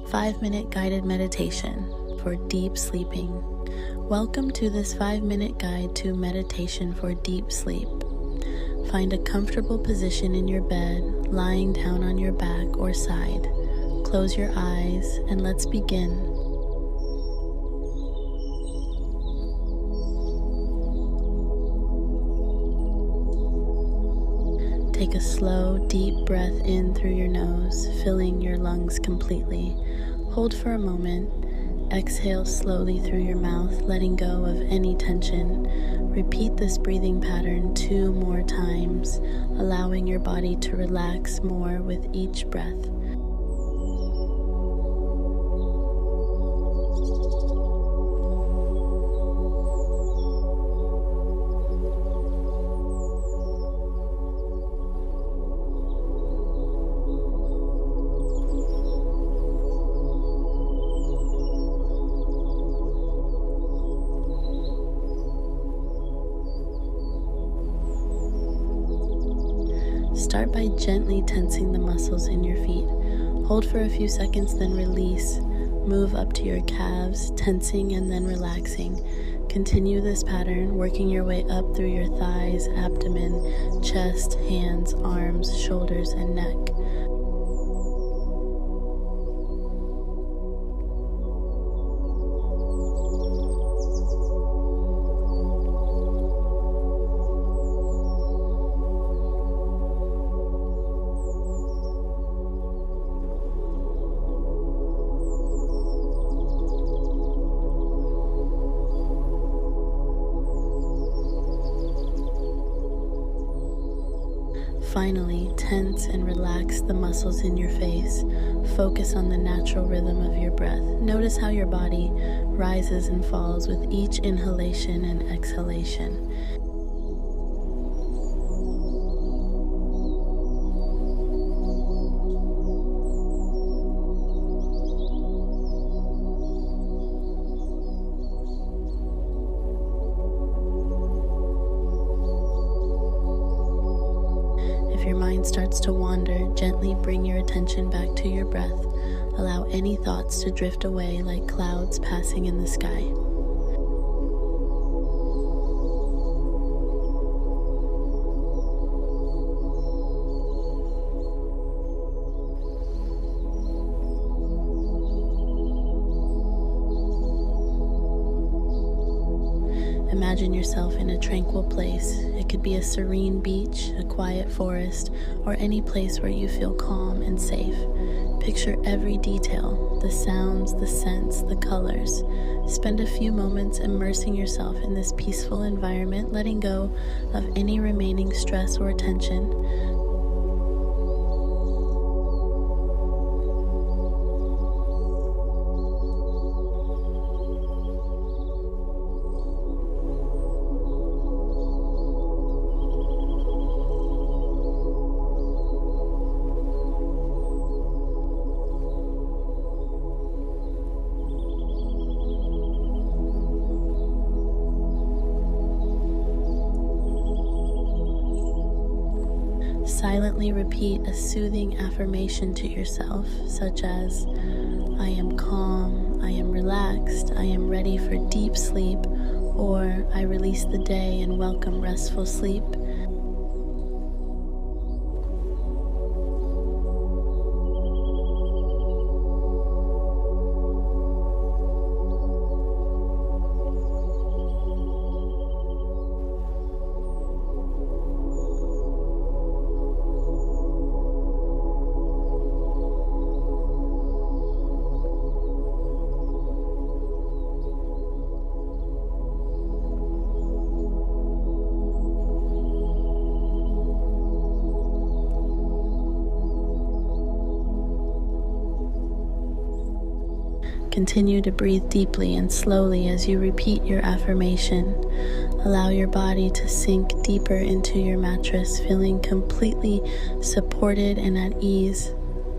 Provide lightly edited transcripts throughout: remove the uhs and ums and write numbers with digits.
5-minute guided meditation for deep sleeping. Welcome to this 5-minute guide to meditation for deep sleep. Find a comfortable position in your bed, lying down on your back or side. Close your eyes and let's begin. Take a slow, deep breath in through your nose, filling your lungs completely. Hold for a moment. Exhale slowly through your mouth, letting go of any tension. Repeat this breathing pattern 2 more times, allowing your body to relax more with each breath. Start by gently tensing the muscles in your feet. Hold for a few seconds, then release. Move up to your calves, tensing and then relaxing. Continue this pattern, working your way up through your thighs, abdomen, chest, hands, arms, shoulders, and neck. Finally, tense and relax the muscles in your face. Focus on the natural rhythm of your breath. Notice how your body rises and falls with each inhalation and exhalation. If your mind starts to wander, gently bring your attention back to your breath. Allow any thoughts to drift away like clouds passing in the sky. Imagine yourself in a tranquil place. It could be a serene beach, a quiet forest, or any place where you feel calm and safe. Picture every detail, the sounds, the scents, the colors. Spend a few moments immersing yourself in this peaceful environment, letting go of any remaining stress or tension. Silently repeat a soothing affirmation to yourself, such as, I am calm, I am relaxed, I am ready for deep sleep, or I release the day and welcome restful sleep. Continue to breathe deeply and slowly as you repeat your affirmation. Allow your body to sink deeper into your mattress, feeling completely supported and at ease.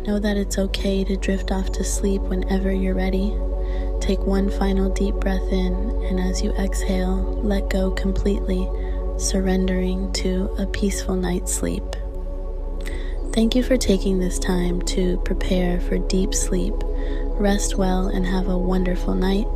Know that it's okay to drift off to sleep whenever you're ready. Take one final deep breath in, and as you exhale, let go completely, surrendering to a peaceful night's sleep. Thank you for taking this time to prepare for deep sleep. Rest well and have a wonderful night.